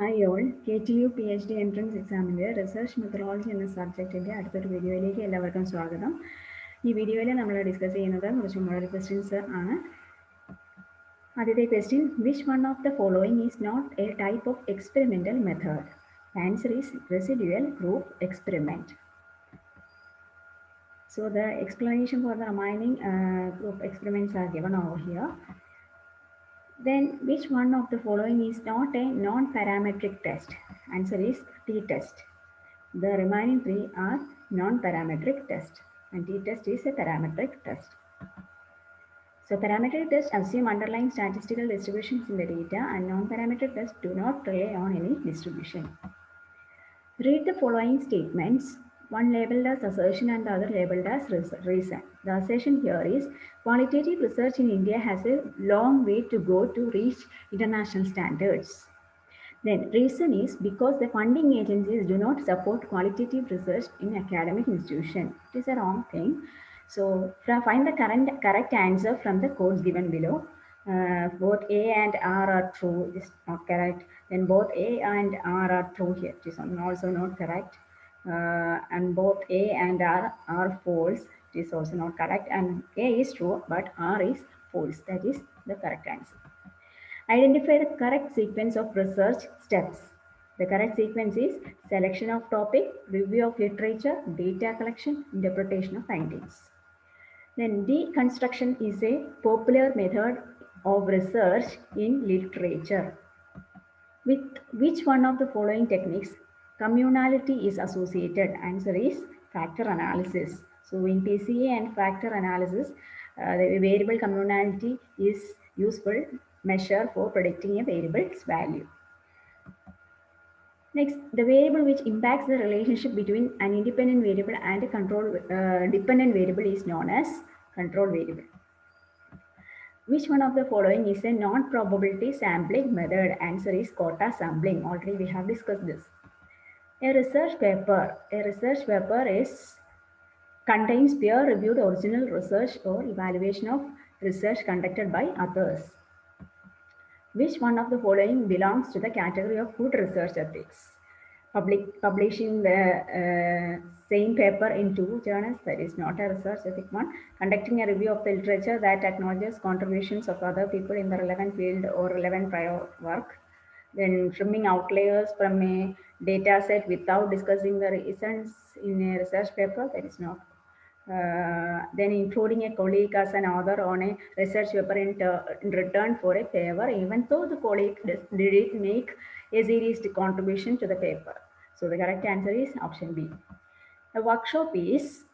Hi all, KTU PhD entrance എക്സാമിൻ്റെ research methodology എന്ന സബ്ജക്റ്റിൻ്റെ അടുത്തൊരു വീഡിയോയിലേക്ക് എല്ലാവർക്കും സ്വാഗതം. ഈ വീഡിയോയിൽ നമ്മൾ ഡിസ്കസ് ചെയ്യുന്നത് കുറച്ച് മോഡൽ ക്വസ്റ്റ്യൻസ് ആണ്. ആദ്യത്തെ question, which one of the following is not a type of experimental method? Answer is residual group experiment. So the explanation for the remaining group experiments are given over here. Then which one of the following is not a non-parametric test? Answer is t-test. The remaining three are non-parametric test and t-test is a parametric test. So parametric tests assume underlying statistical distributions in the data and non-parametric tests do not rely on any distribution. Read the following statements, one labeled as assertion and the other labeled as reason. The assertion here is qualitative research in India has a long way to go to reach international standards. Then reason is because the funding agencies do not support qualitative research in academic institution. It is a wrong thing. So find the correct answer from the codes given below. Both A and R are true. It is not correct. Then both A and R are true here. It is also not correct. And both A and R are false. It is also not correct. And A is true, but R is false. That is the correct answer. Identify the correct sequence of research steps. The correct sequence is selection of topic, review of literature, data collection, interpretation of findings. Then deconstruction is a popular method of research in literature. With which one of the following techniques communality is associated? Answer is factor analysis. So in PCA and factor analysis, the variable communality is useful measure for predicting a variable's value. Next, the variable which impacts the relationship between an independent variable and a dependent variable is known as control variable. Which one of the following is a non-probability sampling method? Answer is quota sampling. Already we have discussed this. A research paper contains peer-reviewed original research or evaluation of research conducted by others. Which one of the following belongs to the category of good research ethics? Publishing the same paper in two journals, that is not a research ethic one. Conducting a review of the literature that acknowledges contributions of other people in the relevant field or relevant prior work. Then trimming outliers from a data set without discussing the reasons in a research paper, that is not. Then including a colleague as an author on a research paper in return for a favor, even though the colleague didn't make a serious contribution to the paper. So the correct answer is option B. A workshop is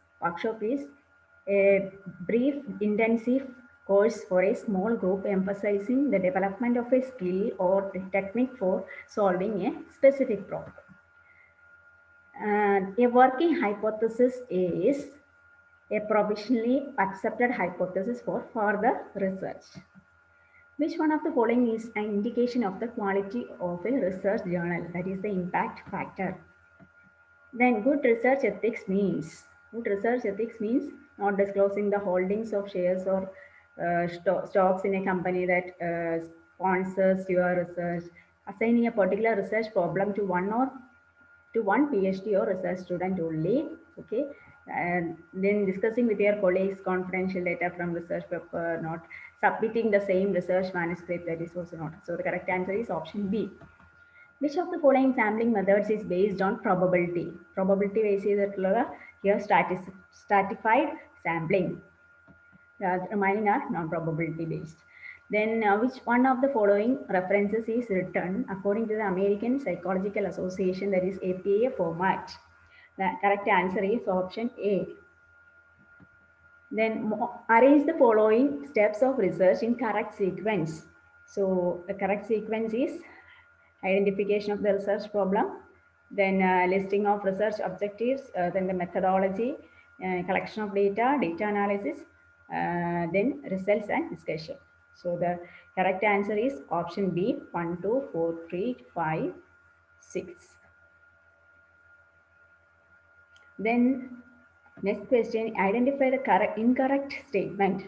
a brief, intensive course for a small group emphasizing the development of a skill or technique for solving a specific problem. A working hypothesis is a provisionally accepted hypothesis for further research. Which one of the following is an indication of the quality of a research journal? That is the impact factor. Then good research ethics means not disclosing the holdings of shares or stocks in a company that sponsors your research, assigning a particular research problem to one PhD or research student only. Okay, and then discussing with your colleagues confidential data from research paper, not submitting the same research manuscript, that is also not. So the correct answer is option B. Which of the following sampling methods is based on probability? Probability based here stratified sampling. The remaining are non-probability based. Then which one of the following references is written according to the American Psychological Association, that is APA format? The correct answer is option A. Then arrange the following steps of research in correct sequence. So the correct sequence is identification of the research problem, then listing of research objectives, then the methodology, collection of data analysis, then results and discussion. So the correct answer is option B, 1, 2, 4, 3, 5, 6. Then next question, identify the incorrect statement.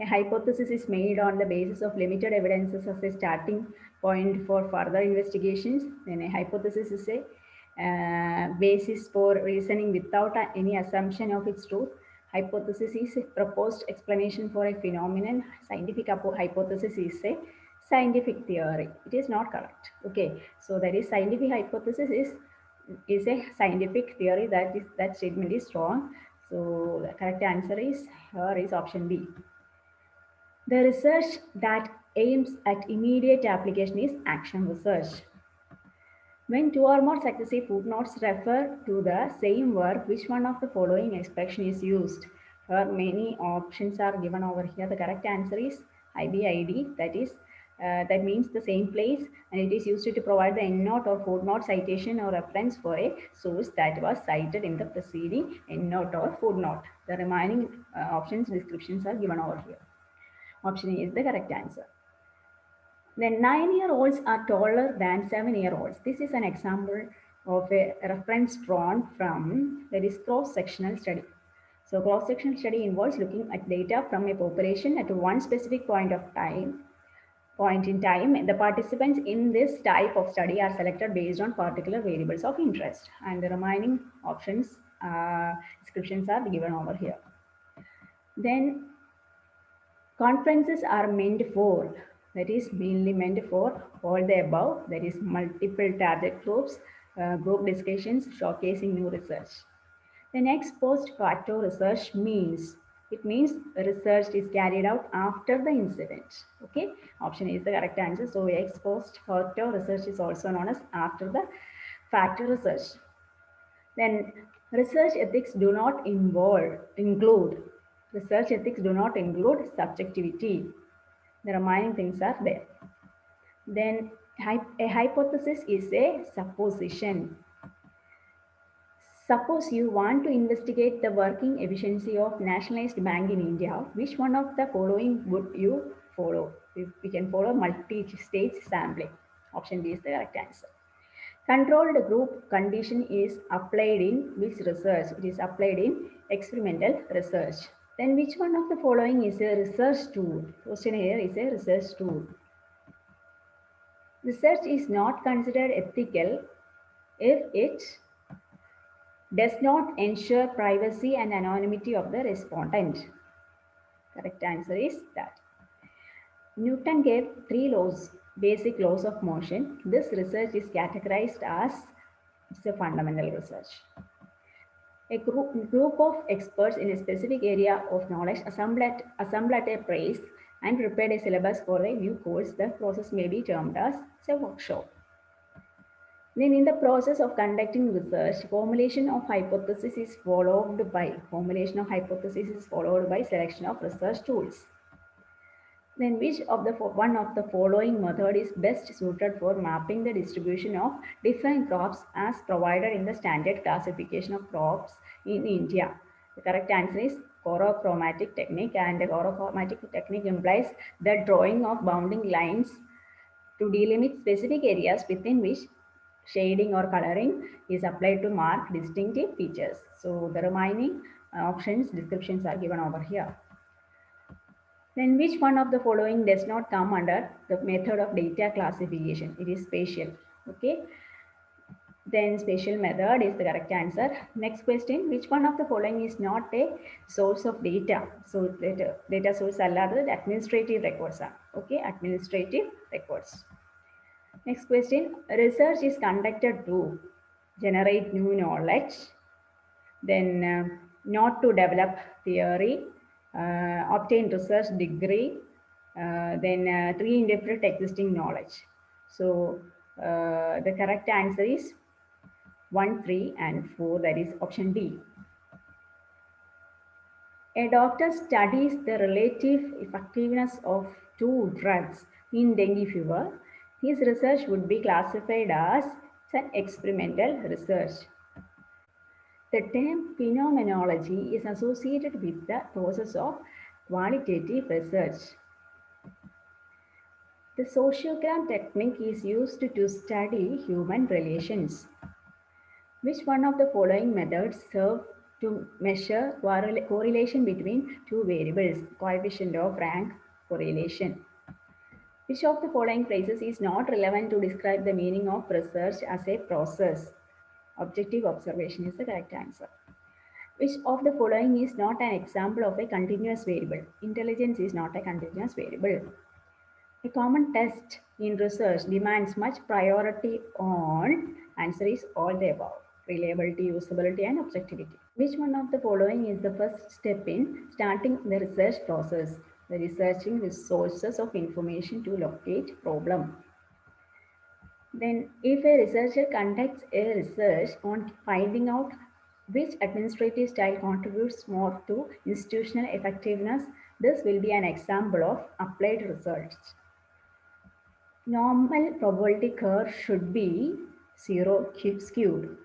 A hypothesis is made on the basis of limited evidences as a starting point for further investigations. Then a hypothesis is a basis for reasoning without any assumption of its truth. Hypothesis is a proposed explanation for a phenomenon. Scientific hypothesis is a scientific theory. It is not correct. Okay, so that is scientific hypothesis is a scientific theory that statement is wrong. So the correct answer is here is option B. The research that aims at immediate application is action research. When two or more successive footnotes refer to the same work, which one of the following expression is used? Here many options are given over here. The correct answer is IBID, that means the same place, and it is used to provide the endnote or footnote citation or reference for a source that was cited in the preceding endnote or footnote. The remaining options descriptions are given over here. Option A is the correct answer. Then 9-year-olds are taller than 7-year-olds. This is an example of a reference drawn from that is cross-sectional study. So cross-sectional study involves looking at data from a population at one specific point in time. The participants in this type of study are selected based on particular variables of interest, and the remaining options descriptions are given over here. Then conferences are meant for, that is mainly meant for all the above, that is multiple target groups, group discussions, showcasing new research. The next post facto research means, it means research is carried out after the incident. Okay, option A is the correct answer. So ex post facto research is also known as after the fact research. Then research ethics do not include research ethics do not include subjectivity. The remaining things are there. Then a hypothesis is a supposition. Suppose you want to investigate the working efficiency of nationalized bank in India. Which one of the following would you follow? We can follow multi-stage sampling. Option D is the correct answer. Controlled group condition is applied in which research? It is applied in experimental research. Then which one of the following is a research tool? Question here is a research tool. Research is not considered ethical if it does not ensure privacy and anonymity of the respondent. Correct answer is that. Newton gave 3 basic laws of motion. This research is categorized as it's a fundamental research. A group of experts in a specific area of knowledge assemble at a place and prepared a syllabus for a new course. The process may be termed as a workshop. Then in the process of conducting research, formulation of hypothesis is followed by selection of research tools. Then which of the one of the following method is best suited for mapping the distribution of different crops as provided in the standard classification of crops in India? The correct answer is chorochromatic technique, and the chorochromatic technique implies the drawing of bounding lines to delimit specific areas within which shading or coloring is applied to mark distinctive features. So the remaining options descriptions are given over here. Then which one of the following does not come under the method of data classification? It is spatial. Okay. Then spatial method is the correct answer. Next question, which one of the following is not a source of data? So data source allada administrative records are. Okay, administrative records. Next question, research is conducted to generate new knowledge, then not to develop theory, obtain research degree, then to interpret existing knowledge. So the correct answer is 1, 3, and 4, that is option D. A doctor studies the relative effectiveness of 2 drugs in dengue fever. His research would be classified as an experimental research. The term phenomenology is associated with the process of qualitative research. The sociogram technique is used to study human relations. Which one of the following methods serve to measure correlation between two variables, coefficient of rank correlation. Which of the following phrases is not relevant to describe the meaning of research as a process? Objective observation is the correct answer. Which of the following is not an example of a continuous variable? Intelligence is not a continuous variable. A common test in research demands much priority on, answer is all the above, reliability, usability, and objectivity. Which one of the following is the first step in starting the research process? The researching the sources of information to locate problem. Then, if a researcher conducts a research on finding out which administrative style contributes more to institutional effectiveness, this will be an example of applied research. Normal probability curve should be 0 skewed.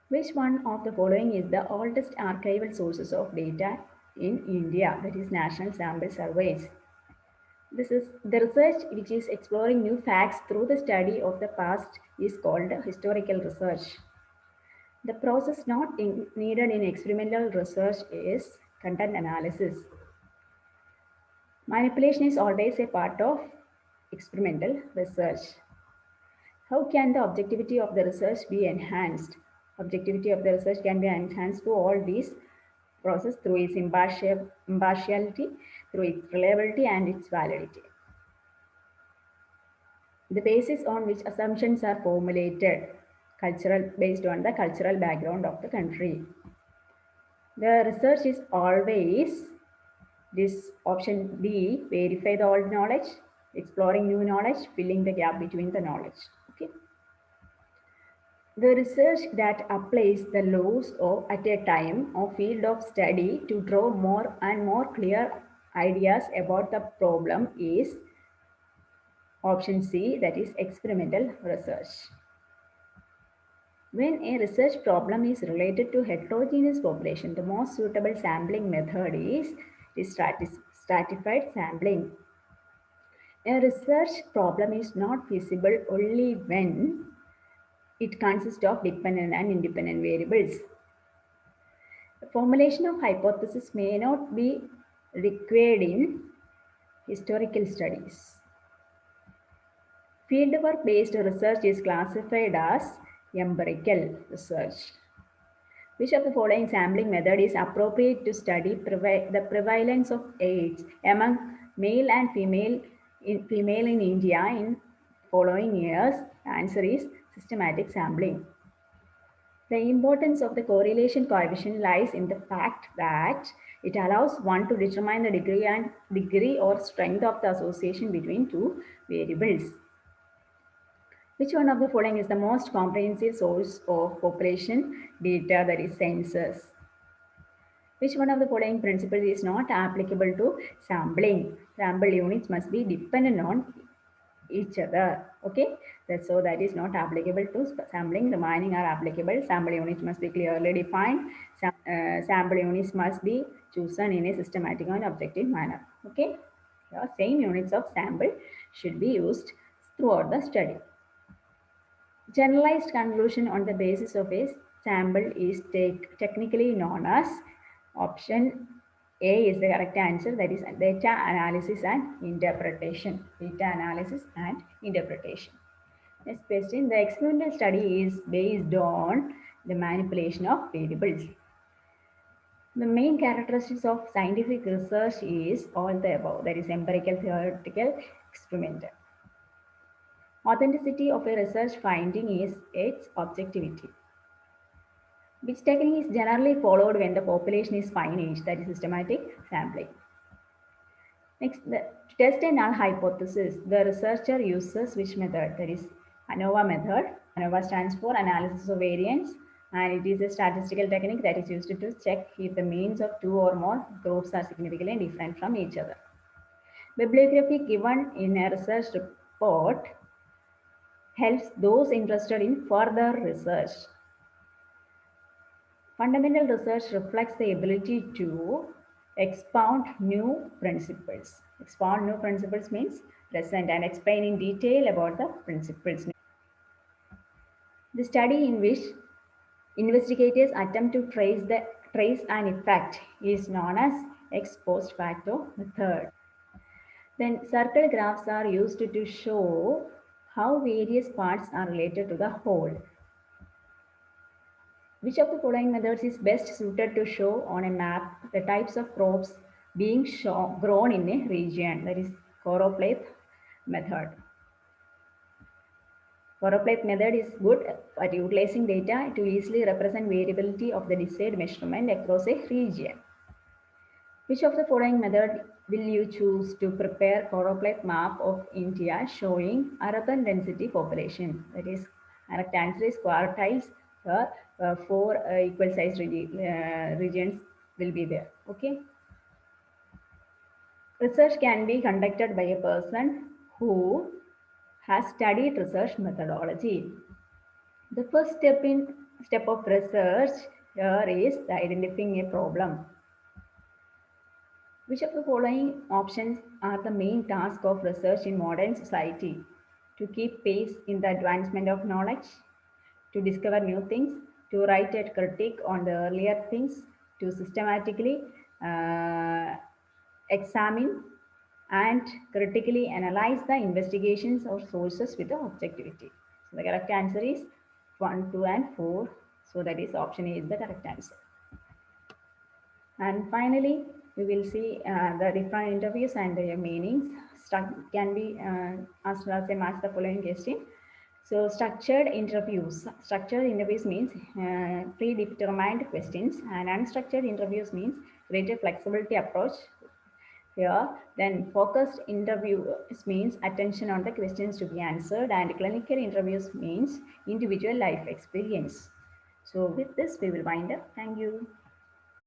Which one of the following is the oldest archival sources of data in India? That is National Sample Surveys. This is the research which is exploring new facts through the study of the past is called historical research. The process not needed in experimental research is content analysis. Manipulation is always a part of experimental research. How can the objectivity of the research be enhanced? Objectivity of the research can be enhanced through all these process through its impartiality, through its reliability and its validity. The basis on which assumptions are formulated, based on the cultural background of the country. The research is always this option D, verify the old knowledge, exploring new knowledge, filling the gap between the knowledge. Okay. The research that applies the laws of at a time or field of study to draw more and more clear ideas about the problem is option C, that is experimental research. When a research problem is related to heterogeneous population, the most suitable sampling method is stratified sampling. A research problem is not feasible only when it consists of dependent and independent variables. The formulation of hypothesis may not be required in historical studies. Fieldwork-based research is classified as empirical research. Which of the following sampling method is appropriate to study the prevalence of AIDS among male and female in India in following years? The answer is systematic sampling. The importance of the correlation coefficient lies in the fact that it allows one to determine the degree or strength of the association between two variables. Which one of the following is the most comprehensive source of population data, that is census? Which one of the following principles is not applicable to sampling? Sample units must be dependent on each other. Okay, so that is not applicable to sampling. Remaining are applicable. Sample units must be clearly defined. Sample units must be chosen in a systematic and objective manner. Okay, the same units of sample should be used throughout the study. Generalized conclusion on the basis of a sample is technically known as option A is the correct answer, that is data analysis and interpretation. Data analysis and interpretation. Next question, the experimental study is based on the manipulation of variables. The main characteristics of scientific research is all the above, that is empirical, theoretical, experimental. Authenticity of a research finding is its objectivity. Which technique is generally followed when the population is finite, that is systematic sampling. Next, to test a null hypothesis, the researcher uses which method? That is ANOVA method. ANOVA stands for analysis of variance, and it is a statistical technique that is used to check if the means of two or more groups are significantly different from each other. Bibliography given in a research report helps those interested in further research. Fundamental research reflects the ability to expound new principles. Expound new principles means present and explain in detail about the principles. The study in which Investigators attempt to trace an effect is known as ex post facto method. Then circle graphs are used to show how various parts are related to the whole. Which of the following methods is best suited to show on a map the types of crops being grown in a region? That is choropleth method. Choropleth method is good at utilizing data to easily represent variability of the desired measurement across a region. Which of the following method will you choose to prepare choropleth map of India showing urban density population? That is, correct answer is quartiles. Four equal sized regions will be there. Okay. Research can be conducted by a person who has studied research methodology. The first step of research here is identifying a problem. Which of the following options are the main task of research in modern society? To keep pace in the advancement of knowledge, to discover new things, to write a critique on the earlier things, to systematically uh, examine and critically analyze the investigations or sources with the objectivity. So the correct answer is 1, 2, and 4. So that is option A is the correct answer. And finally, we will see the different interviews and their meanings. Can be asked as a match the following question. So structured interviews. Structured interviews means predetermined questions, and unstructured interviews means greater flexibility approach here. Then focused interviews means attention on the questions to be answered, and clinical interviews means individual life experience. So with this, we will wind up. Thank you.